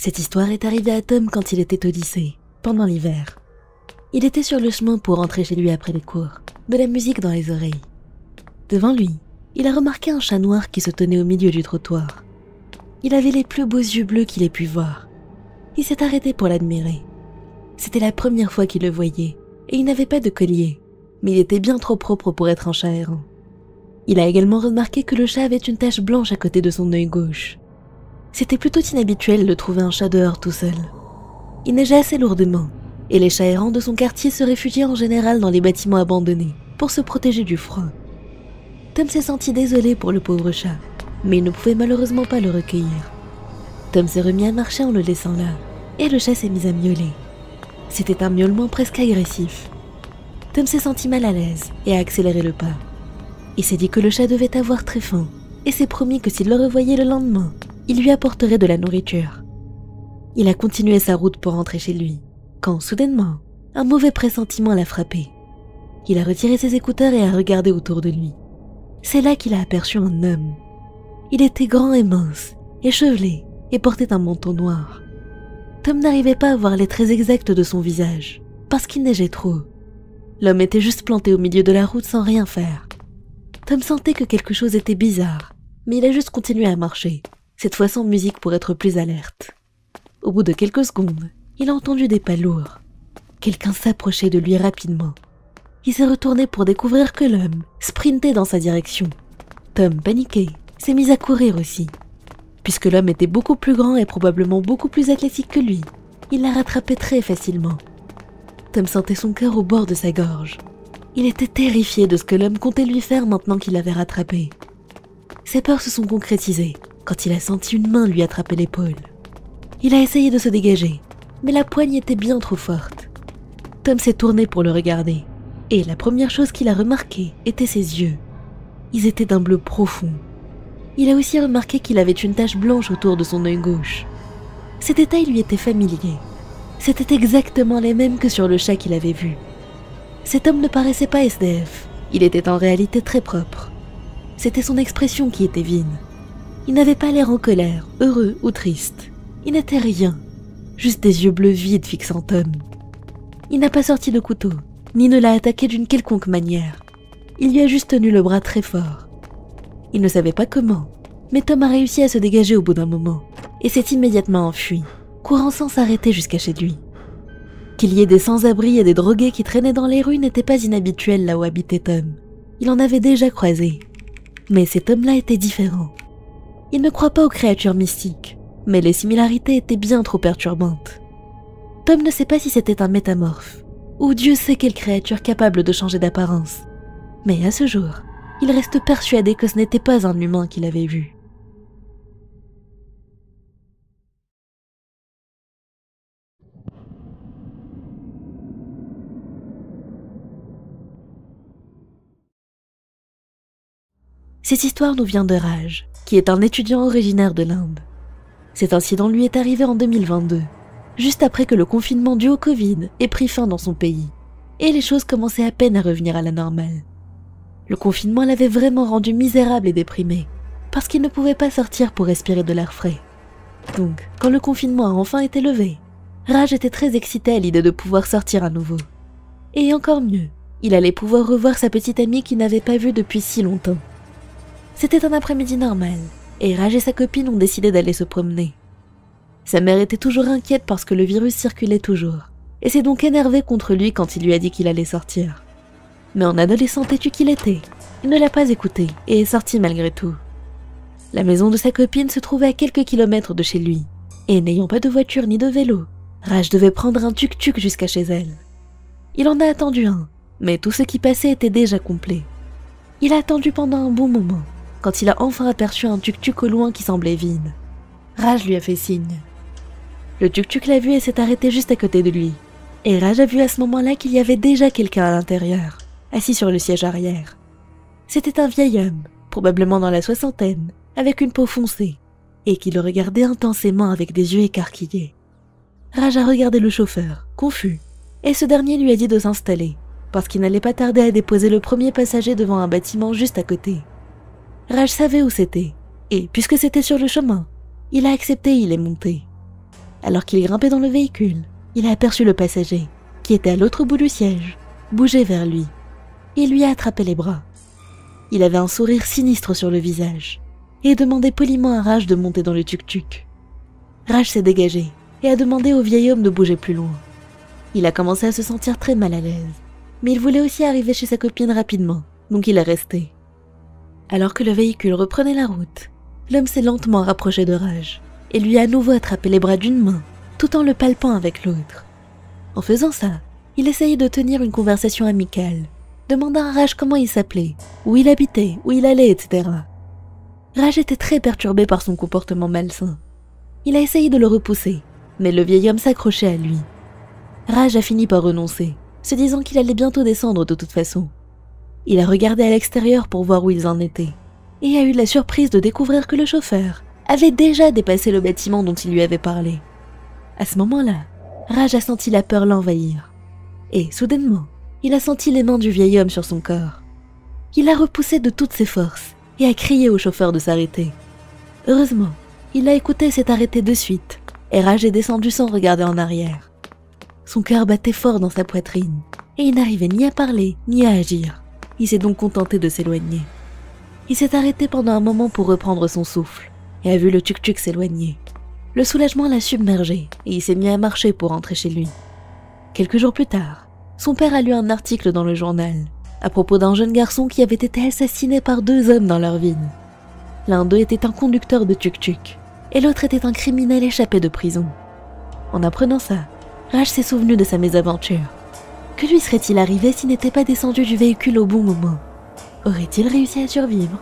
Cette histoire est arrivée à Tom quand il était au lycée, pendant l'hiver. Il était sur le chemin pour rentrer chez lui après les cours, de la musique dans les oreilles. Devant lui, il a remarqué un chat noir qui se tenait au milieu du trottoir. Il avait les plus beaux yeux bleus qu'il ait pu voir. Il s'est arrêté pour l'admirer. C'était la première fois qu'il le voyait, et il n'avait pas de collier, mais il était bien trop propre pour être un chat errant. Il a également remarqué que le chat avait une tache blanche à côté de son œil gauche. C'était plutôt inhabituel de trouver un chat dehors tout seul. Il neigeait assez lourdement, et les chats errants de son quartier se réfugiaient en général dans les bâtiments abandonnés pour se protéger du froid. Tom s'est senti désolé pour le pauvre chat, mais il ne pouvait malheureusement pas le recueillir. Tom s'est remis à marcher en le laissant là, et le chat s'est mis à miauler. C'était un miaulement presque agressif. Tom s'est senti mal à l'aise et a accéléré le pas. Il s'est dit que le chat devait avoir très faim, et s'est promis que s'il le revoyait le lendemain, il lui apporterait de la nourriture. Il a continué sa route pour rentrer chez lui, quand soudainement, un mauvais pressentiment l'a frappé. Il a retiré ses écouteurs et a regardé autour de lui. C'est là qu'il a aperçu un homme. Il était grand et mince, échevelé, et portait un manteau noir. Tom n'arrivait pas à voir les traits exacts de son visage, parce qu'il neigeait trop. L'homme était juste planté au milieu de la route sans rien faire. Tom sentait que quelque chose était bizarre, mais il a juste continué à marcher, cette fois sans musique pour être plus alerte. Au bout de quelques secondes, il a entendu des pas lourds. Quelqu'un s'approchait de lui rapidement. Il s'est retourné pour découvrir que l'homme sprintait dans sa direction. Tom, paniqué, s'est mis à courir aussi. Puisque l'homme était beaucoup plus grand et probablement beaucoup plus athlétique que lui, il l'a rattrapé très facilement. Tom sentait son cœur au bord de sa gorge. Il était terrifié de ce que l'homme comptait lui faire maintenant qu'il l'avait rattrapé. Ses peurs se sont concrétisées quand il a senti une main lui attraper l'épaule. Il a essayé de se dégager, mais la poigne était bien trop forte. Tom s'est tourné pour le regarder, et la première chose qu'il a remarquée était ses yeux. Ils étaient d'un bleu profond. Il a aussi remarqué qu'il avait une tache blanche autour de son œil gauche. Ces détails lui étaient familiers. C'étaient exactement les mêmes que sur le chat qu'il avait vu. Cet homme ne paraissait pas SDF, il était en réalité très propre. C'était son expression qui était vide. Il n'avait pas l'air en colère, heureux ou triste. Il n'était rien, juste des yeux bleus vides fixant Tom. Il n'a pas sorti de couteau, ni ne l'a attaqué d'une quelconque manière. Il lui a juste tenu le bras très fort. Il ne savait pas comment, mais Tom a réussi à se dégager au bout d'un moment, et s'est immédiatement enfui, courant sans s'arrêter jusqu'à chez lui. Qu'il y ait des sans-abri et des drogués qui traînaient dans les rues n'était pas inhabituel là où habitait Tom. Il en avait déjà croisé. Mais cet homme-là était différent. Il ne croit pas aux créatures mystiques, mais les similarités étaient bien trop perturbantes. Tom ne sait pas si c'était un métamorphe, ou Dieu sait quelle créature capable de changer d'apparence. Mais à ce jour, il reste persuadé que ce n'était pas un humain qu'il avait vu. Cette histoire nous vient de Raj, qui est un étudiant originaire de l'Inde. Cet incident lui est arrivé en 2022, juste après que le confinement dû au Covid ait pris fin dans son pays, et les choses commençaient à peine à revenir à la normale. Le confinement l'avait vraiment rendu misérable et déprimé, parce qu'il ne pouvait pas sortir pour respirer de l'air frais. Donc, quand le confinement a enfin été levé, Raj était très excité à l'idée de pouvoir sortir à nouveau. Et encore mieux, il allait pouvoir revoir sa petite amie qu'il n'avait pas vue depuis si longtemps. C'était un après-midi normal, et Raj et sa copine ont décidé d'aller se promener. Sa mère était toujours inquiète parce que le virus circulait toujours, et s'est donc énervée contre lui quand il lui a dit qu'il allait sortir. Mais en adolescent têtu qu'il était, il ne l'a pas écouté et est sorti malgré tout. La maison de sa copine se trouvait à quelques kilomètres de chez lui, et n'ayant pas de voiture ni de vélo, Raj devait prendre un tuk-tuk jusqu'à chez elle. Il en a attendu un, mais tout ce qui passait était déjà complet. Il a attendu pendant un bon moment, quand il a enfin aperçu un tuk-tuk au loin qui semblait vide. Raj lui a fait signe. Le tuk-tuk l'a vu et s'est arrêté juste à côté de lui. Et Raj a vu à ce moment-là qu'il y avait déjà quelqu'un à l'intérieur, assis sur le siège arrière. C'était un vieil homme, probablement dans la soixantaine, avec une peau foncée, et qui le regardait intensément avec des yeux écarquillés. Raj a regardé le chauffeur, confus, et ce dernier lui a dit de s'installer, parce qu'il n'allait pas tarder à déposer le premier passager devant un bâtiment juste à côté. Raj savait où c'était, et puisque c'était sur le chemin, il a accepté et il est monté. Alors qu'il grimpait dans le véhicule, il a aperçu le passager, qui était à l'autre bout du siège, bouger vers lui. Il lui a attrapé les bras. Il avait un sourire sinistre sur le visage et demandait poliment à Raj de monter dans le tuk-tuk. Raj s'est dégagé et a demandé au vieil homme de bouger plus loin. Il a commencé à se sentir très mal à l'aise, mais il voulait aussi arriver chez sa copine rapidement, donc il est resté. Alors que le véhicule reprenait la route, l'homme s'est lentement rapproché de Raj et lui a à nouveau attrapé les bras d'une main, tout en le palpant avec l'autre. En faisant ça, il essayait de tenir une conversation amicale, demandant à Raj comment il s'appelait, où il habitait, où il allait, etc. Raj était très perturbé par son comportement malsain. Il a essayé de le repousser, mais le vieil homme s'accrochait à lui. Raj a fini par renoncer, se disant qu'il allait bientôt descendre de toute façon. Il a regardé à l'extérieur pour voir où ils en étaient, et a eu la surprise de découvrir que le chauffeur avait déjà dépassé le bâtiment dont il lui avait parlé. À ce moment-là, Raj a senti la peur l'envahir. Et, soudainement, il a senti les mains du vieil homme sur son corps. Il a repoussé de toutes ses forces et a crié au chauffeur de s'arrêter. Heureusement, il a écouté et s'est arrêté de suite, et Raj est descendu sans regarder en arrière. Son cœur battait fort dans sa poitrine, et il n'arrivait ni à parler, ni à agir. Il s'est donc contenté de s'éloigner. Il s'est arrêté pendant un moment pour reprendre son souffle, et a vu le tuk-tuk s'éloigner. Le soulagement l'a submergé, et il s'est mis à marcher pour rentrer chez lui. Quelques jours plus tard, son père a lu un article dans le journal, à propos d'un jeune garçon qui avait été assassiné par 2 hommes dans leur ville. L'un d'eux était un conducteur de tuk-tuk, et l'autre était un criminel échappé de prison. En apprenant ça, Raj s'est souvenu de sa mésaventure. Que lui serait-il arrivé s'il n'était pas descendu du véhicule au bon moment? Aurait-il réussi à survivre?